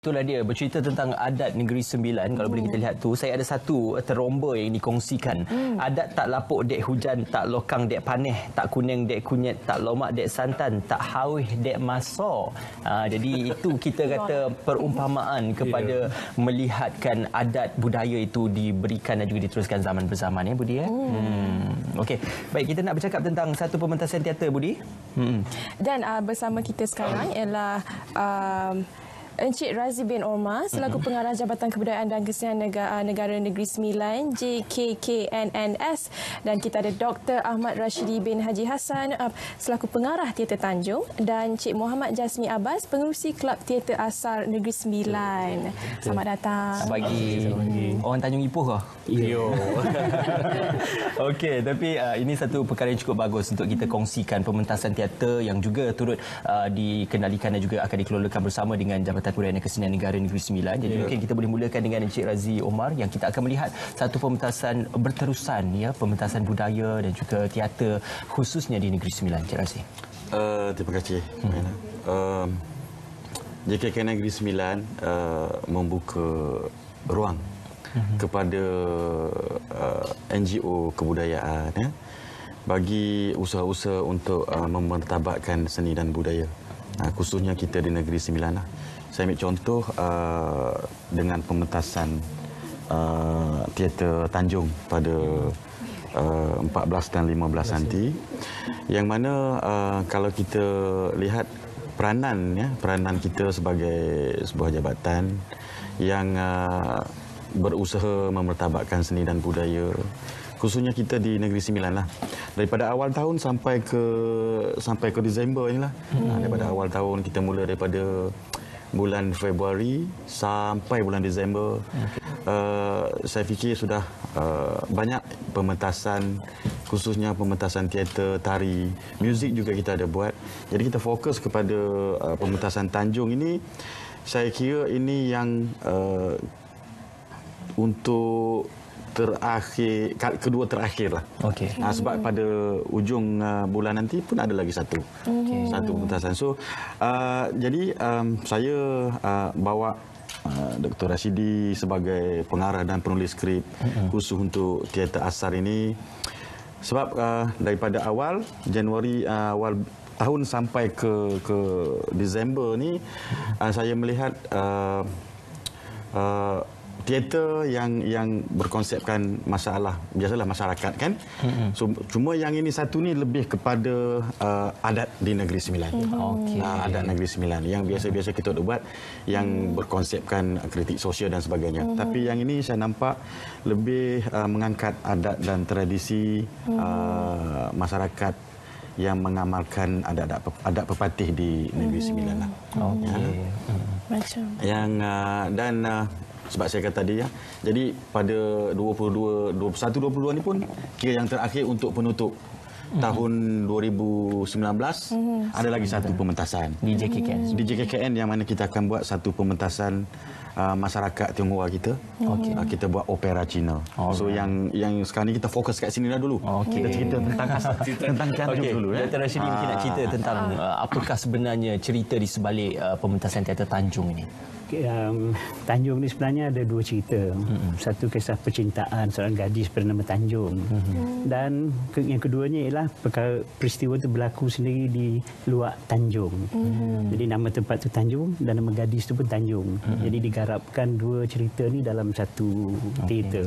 Itulah dia, bercerita tentang adat Negeri Sembilan. Kalau boleh kita lihat tu, saya ada satu teromba yang dikongsikan. Adat tak lapuk dek hujan, tak lokang dek paneh, tak kuning dek kunyit, tak lomak dek santan, tak hawih dek masor. Jadi itu kita kata perumpamaan kepada melihatkan adat budaya itu diberikan dan juga diteruskan zaman berzaman, ya Budi, ya. Okey, baik, kita nak bercakap tentang satu pementasan teater, Budi. Dan bersama kita sekarang ialah Encik Razi bin Omar selaku Pengarah Jabatan Kebudayaan dan Kesenian Negara Negeri Sembilan JKKNNS, dan kita ada Dr. Ahmad Rashidi bin Haji Hassan selaku Pengarah Teater Tanjung, dan Cik Muhammad Jasmi Abbas, Pengerusi Kelab Teater Asal Negeri Sembilan. Selamat datang. Selamat pagi. Orang Tanjung Ipoh kah? Yo. Okey, tapi ini satu perkara yang cukup bagus untuk kita kongsikan, pementasan teater yang juga turut dikendalikan dan juga akan dikelolakan bersama dengan Jabatan Kebudayaan dan Kesenian Negara Negeri Sembilan. Jadi mungkin kita boleh mulakan dengan Encik Razi Omar yang kita akan melihat satu pementasan berterusan, ya, pementasan budaya dan juga teater khususnya di Negeri Sembilan. Encik Razi. Terima kasih. JKK Negeri Sembilan membuka ruang kepada NGO kebudayaan, ya, bagi usaha-usaha untuk memartabatkan seni dan budaya, khususnya kita di Negeri Sembilan. Saya ambil contoh dengan pementasan teater Tanjung pada 14 dan 15 nanti, yang mana kalau kita lihat peranan kita sebagai sebuah jabatan yang berusaha memartabatkan seni dan budaya, khususnya kita di Negeri Sembilan lah. Daripada awal tahun sampai ke Disember inilah. Daripada awal tahun kita mula daripada bulan Februari sampai bulan Disember. Saya fikir sudah banyak pementasan, khususnya pementasan teater, tari, muzik juga kita ada buat. Jadi kita fokus kepada pementasan Tanjung ini. Saya kira ini yang untuk kedua terakhir lah. Okey. Sebab pada ujung bulan nanti pun ada lagi satu pementasan. So jadi saya bawa Dr. Rashidi sebagai pengarah dan penulis skrip khusus untuk teater asal ini, sebab daripada awal Januari awal tahun sampai ke Disember ni saya melihat teater yang berkonsepkan masalah, biasalah masyarakat, kan. So, cuma yang ini satu ni lebih kepada adat di Negeri Sembilan. Adat Negeri Sembilan yang biasa-biasa kita buat, yang berkonsepkan kritik sosial dan sebagainya. Tapi yang ini saya nampak lebih mengangkat adat dan tradisi masyarakat yang mengamalkan adat pepatih di Negeri Sembilan lah. Macam Dan sebab saya kata tadi, ya, jadi pada 21-22 ni pun kira yang terakhir untuk penutup tahun 2019, ada lagi satu pementasan Di JKKN. Di JKKN yang mana kita akan buat satu pementasan masyarakat Tionghoa kita. Kita buat opera Cina. So yang sekarang ni kita fokus kat sini dah dulu. Kita cerita tentang Tanjung dulu. Dr. Rashidi mungkin nak cerita tentang apakah sebenarnya cerita di sebalik pementasan teater Tanjung ini. Tanjung ni sebenarnya ada dua cerita. Satu kisah percintaan seorang gadis bernama Tanjung, dan yang keduanya ialah peristiwa itu berlaku sendiri di luar Tanjung. Jadi nama tempat tu Tanjung dan nama gadis tu pun Tanjung. Jadi digarapkan dua cerita ni dalam satu teater.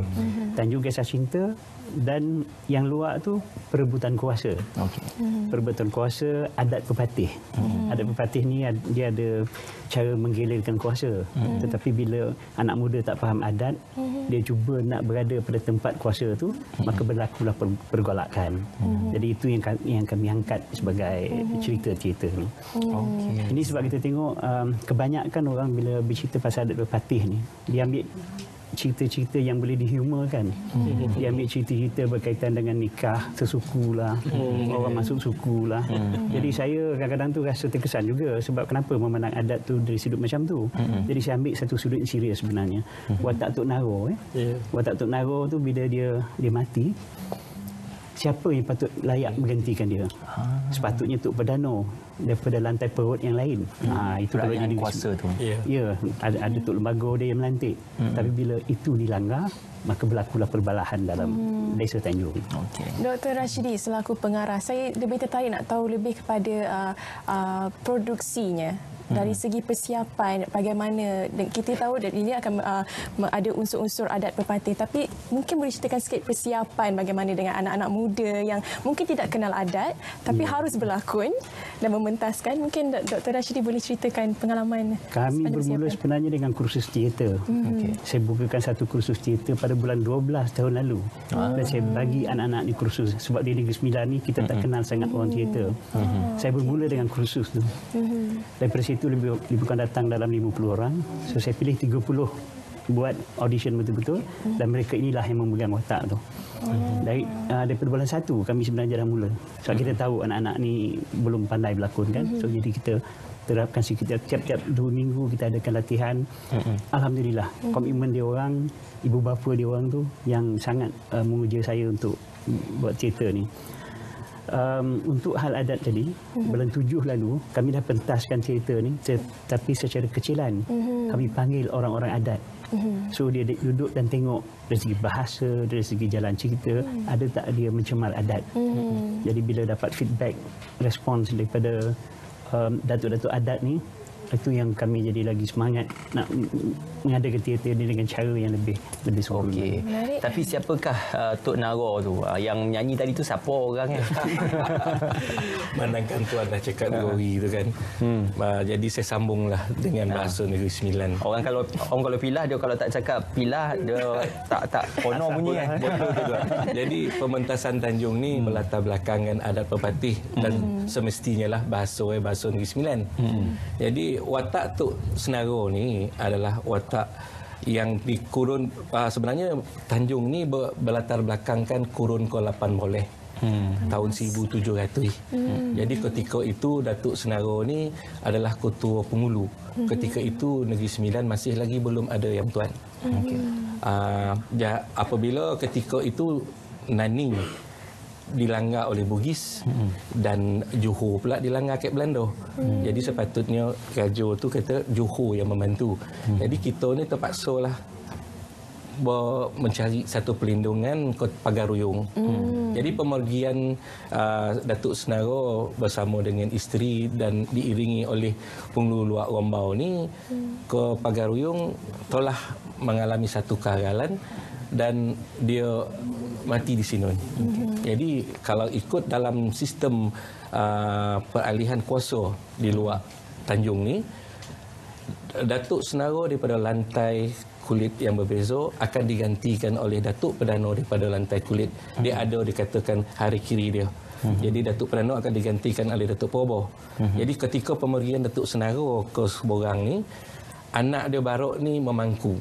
Tanjung kisah cinta, dan yang luar tu perebutan kuasa. Perebutan kuasa adat pepatih. Adat pepatih ni dia ada cara menggelirkan kuasa. Tetapi bila anak muda tak faham adat, dia cuba nak berada pada tempat kuasa tu, maka berlakulah pergolakan. Jadi itu yang kami angkat sebagai cerita-cerita ni. Ini sebab kita tengok kebanyakan orang bila bercerita pasal adat pepatih ni, dia ambil cerita-cerita yang boleh dihumorkan. Dia ambil cerita-cerita berkaitan dengan nikah sesuku lah, orang masuk suku lah. Jadi saya kadang-kadang tu rasa terkesan juga, sebab kenapa memandang adat tu dari sudut macam tu. Jadi saya ambil satu sudut serius sebenarnya. Watak Tok Naro, Watak Tok Naro tu bila dia mati, siapa yang patut layak menggantikan dia. Sepatutnya Tok Perdana daripada lantai perut yang lain. Itu kalau Kerajaan jadi kuasa tu. Ya, ada Tok Lembaga dia yang melantik. Tapi bila itu dilanggar, maka berlakulah perbalahan dalam Desa Tanjung. Okey. Dr. Rashidi selaku pengarah, saya lebih tertarik nak tahu lebih kepada produksinya. Dari segi persiapan, bagaimana kita tahu ini akan ada unsur-unsur adat pepatih, tapi mungkin boleh ceritakan sikit persiapan bagaimana dengan anak-anak muda yang mungkin tidak kenal adat tapi harus berlakon dan mementaskan. Mungkin Dr. Rashidi boleh ceritakan pengalaman. Kami bermula sebenarnya dengan kursus teater. Saya bukakan satu kursus teater pada bulan 12 tahun lalu. Dan saya bagi anak-anak ni kursus. Sebab di Negeri Sembilan ni kita tak kenal sangat orang teater. Saya bermula dengan kursus tu. Daripada situ lebih bukan datang dalam 50 orang. So saya pilih 30 buat audition betul-betul dan mereka inilah yang memegang watak tu. Daripada bulan 1 kami sebenarnya dah mula. Sebab kita tahu anak-anak ni belum pandai berlakon kan. So jadi kita terapkan sekitar tiap-tiap 2 minggu kita adakan latihan. Alhamdulillah komitmen dia orang, ibu bapa dia orang tu yang sangat menguja saya untuk buat teater ni. Untuk hal adat tadi, bulan 7 lalu kami dah pentaskan teater ni, tapi secara kecilan kami panggil orang-orang adat. So dia duduk dan tengok dari segi bahasa, dari segi jalan cerita, ada tak dia mencemar adat. Jadi bila dapat feedback, respons daripada datuk-datuk adat ni, itu yang kami jadi lagi semangat nak mengadakan teater ini dengan cara yang lebih sempurna. Okey. Tapi siapakah Tok Nara tu? Yang nyanyi tadi tu siapa orangnya? Manangkan tuan dah cakap Gori tu kan. Jadi saya sambunglah dengan bahasa Negeri Sembilan. Orang kalau pilah, dia kalau tak cakap pilah, dia tak kono bunyi kan. Betul tu tuan. Jadi pementasan Tanjung ni berlatar belakangkan adat pepatih dan semestinya lah bahasa Negeri Sembilan. Jadi watak Tok Senara ni adalah watak yang di kurun sebenarnya Tanjung ni berlatar belakangkan kurun ke-8 boleh. Tahun 1700. Jadi ketika itu Datuk Senara ni adalah ketua pengulu. Ketika itu Negeri Sembilan masih lagi belum ada Yang Tuan. Apabila ketika itu Nani dilanggar oleh Bugis dan Johor pula dilanggar kat Belanda. Jadi sepatutnya Raja tu kata Johor yang membantu. Jadi kita ni terpaksalah mencari satu perlindungan ke Pagaruyung. Jadi pemergian Datuk Senara bersama dengan isteri dan diiringi oleh Pengulu Luak Rombau ni ke Pagaruyung telah mengalami satu kegagalan dan dia mati di Sinun. Jadi kalau ikut dalam sistem peralihan kuasa di luar Tanjung ni, Datuk Senara daripada lantai kulit yang berbeza akan digantikan oleh Datuk Perdana daripada lantai kulit. Dia ada dikatakan hari kiri dia. Jadi Datuk Perdana akan digantikan oleh Datuk Purba. Jadi ketika pemergian Datuk Senara ke Seborang ni, anak dia Barok ni memangku.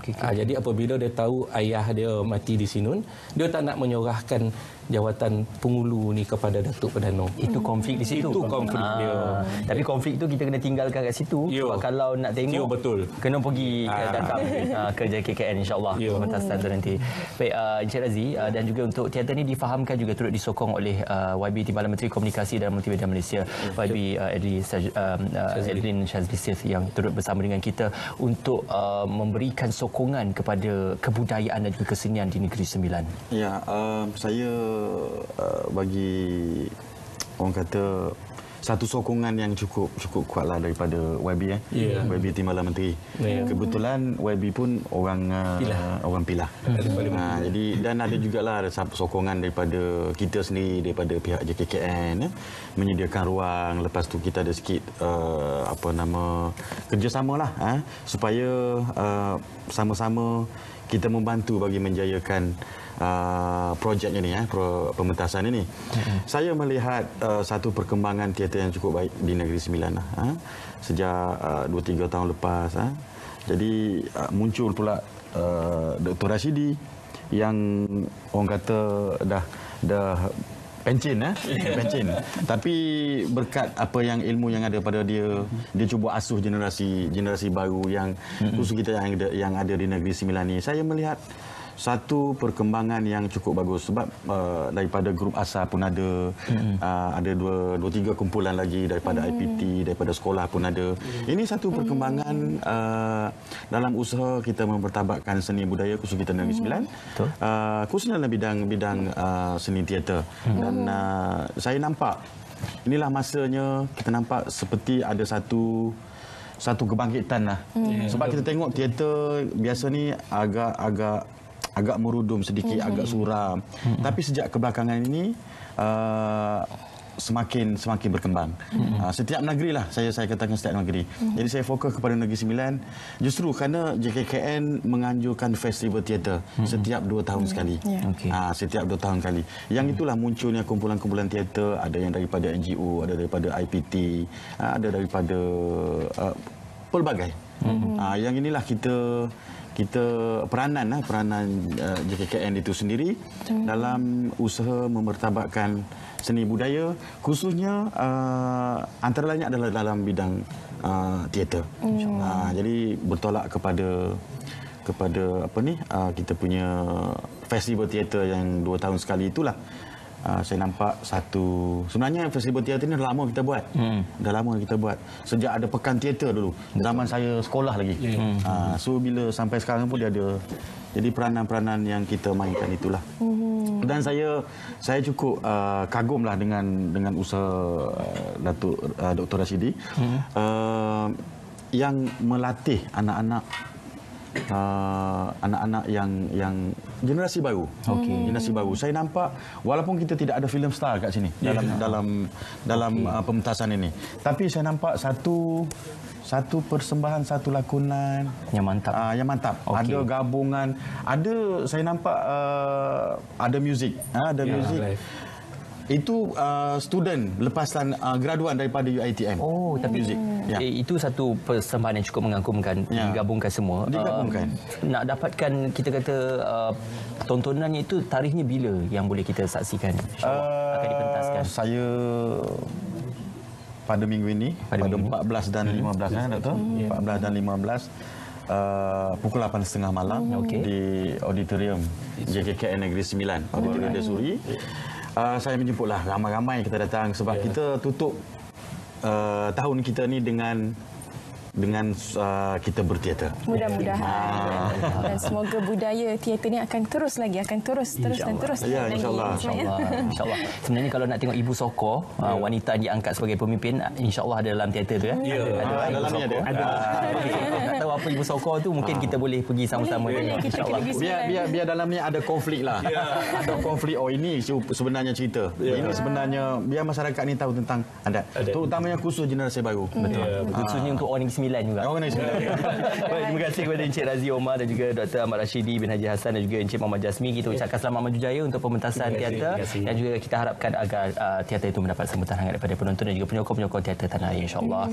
Jadi apabila dia tahu ayah dia mati di Sinun, dia tak nak menyerahkan jawatan pengulu ni kepada Datuk Perdana. Itu konflik di situ. Itu konflik dia. Tapi konflik tu kita kena tinggalkan kat situ. Sebab kalau nak tengok, betul. Kena pergi datang ke JKKN insya-Allah. Pementasan tu nanti. Baik, Encik Razi, dan juga untuk teater ni difahamkan juga turut disokong oleh YB Timbalan Menteri Komunikasi dan Multimedia Malaysia, YB Edlin Shazli Sith yang turut bersama dengan kita untuk memberikan sokongan kepada kebudayaan dan juga kesenian di Negeri Sembilan. Ya, saya bagi orang kata satu sokongan yang cukup kuatlah daripada YB YB Timbalan Menteri. Kebetulan YB pun orang Pilah. Jadi dan ada jugalah sokongan daripada kita sendiri, daripada pihak JKKN menyediakan ruang. Lepas tu kita ada sikit kerjasamalah supaya sama-sama kita membantu bagi menjayakan projek ini, pementasan ini. Saya melihat satu perkembangan teater yang cukup baik di Negeri Sembilan sejak 2-3 tahun lepas. Jadi muncul pula Dr. Rashidi yang orang kata dah pencin. Tapi berkat apa yang ilmu yang ada pada dia cuba asuh generasi baru yang khusus kita yang ada di Negeri Sembilan ni. Saya melihat satu perkembangan yang cukup bagus sebab daripada grup asal pun ada ada dua tiga kumpulan lagi daripada IPT, daripada sekolah pun ada. Ini satu perkembangan dalam usaha kita mempertabatkan seni budaya khusus kita Negeri Sembilan, khususnya dalam bidang seni teater. Dan saya nampak inilah masanya kita nampak seperti ada satu kebangkitan lah. Sebab kita tengok teater biasa ni agak merudum sedikit, agak suram. Tapi sejak kebelakangan ini semakin berkembang. Setiap negeri lah, saya katakan setiap negeri. Jadi saya fokus kepada Negeri Sembilan justru kerana JKKN menganjurkan festival teater setiap 2 tahun sekali. Setiap 2 tahun sekali. Yang itulah munculnya kumpulan-kumpulan teater, ada yang daripada NGO, ada daripada IPT, ada daripada pelbagai. Yang inilah kita peranan JKKN itu sendiri dalam usaha memertabatkan seni budaya, khususnya antara lainnya adalah dalam bidang teater. Jadi bertolak kepada kita punya festival teater yang 2 tahun sekali itulah. Saya nampak sebenarnya festival teater ni dah lama kita buat. Dah lama kita buat. Sejak ada pekan teater dulu. Zaman saya sekolah lagi. So bila sampai sekarang pun dia ada. Jadi peranan-peranan yang kita mainkan itulah. Dan saya cukup kagumlah dengan usaha Datuk Dr. Rashidi yang melatih anak-anak yang generasi baru. Generasi baru. Saya nampak walaupun kita tidak ada filem star kat sini dalam pementasan ini, tapi saya nampak satu persembahan, satu lakonan yang mantap. Yang mantap. Ada gabungan, saya nampak ada muzik, muzik. Itu student lepasan graduan daripada UiTM. Tapi muzik. Itu satu persembahan yang cukup mengagumkan, digabungkan semua. Digabungkan. Nak dapatkan kita kata tontonannya itu, tarikhnya bila yang boleh kita saksikan? InsyaAllah akan dipentaskan. Saya pada minggu ini, pada 14 dan 15 Doktor. 14 dan 15 pukul 8.30 malam di auditorium JKKN Negeri Sembilan, Auditorium Desuri. Saya menjemputlah ramai-ramai kita datang sebab kita tutup tahun kita ni dengan kita berteater. Mudah-mudahan. Dan semoga budaya teater ni akan terus lagi, akan terus dan terus. Ya, insyaAllah. InsyaAllah. Sebenarnya kalau nak tengok Ibu Sokor, wanita yang diangkat sebagai pemimpin, insyaAllah ada dalam teater tu. Dalamnya ada. Tak tahu apa Ibu Sokor tu, mungkin kita boleh pergi sama-sama. InsyaAllah. Biar dalam ni ada konflik lah. Ada konflik. Ini sebenarnya cerita. Ini sebenarnya biar masyarakat ni tahu tentang adat. Terutamanya khusus generasi baru. Betul. Khususnya untuk orang Negeri Sembilan juga. Orang Negeri Sembilan. Baik, terima kasih kepada Encik Razi Omar dan juga Dr. Ahmad Rashidi bin Haji Hassan dan juga Encik Muhammad Jasmi. Kita ucapkan selamat maju jaya untuk pementasan teater dan juga kita harapkan agar teater itu mendapat sambutan hangat daripada penonton dan juga penyokong-penyokong teater tanah air, insya-Allah.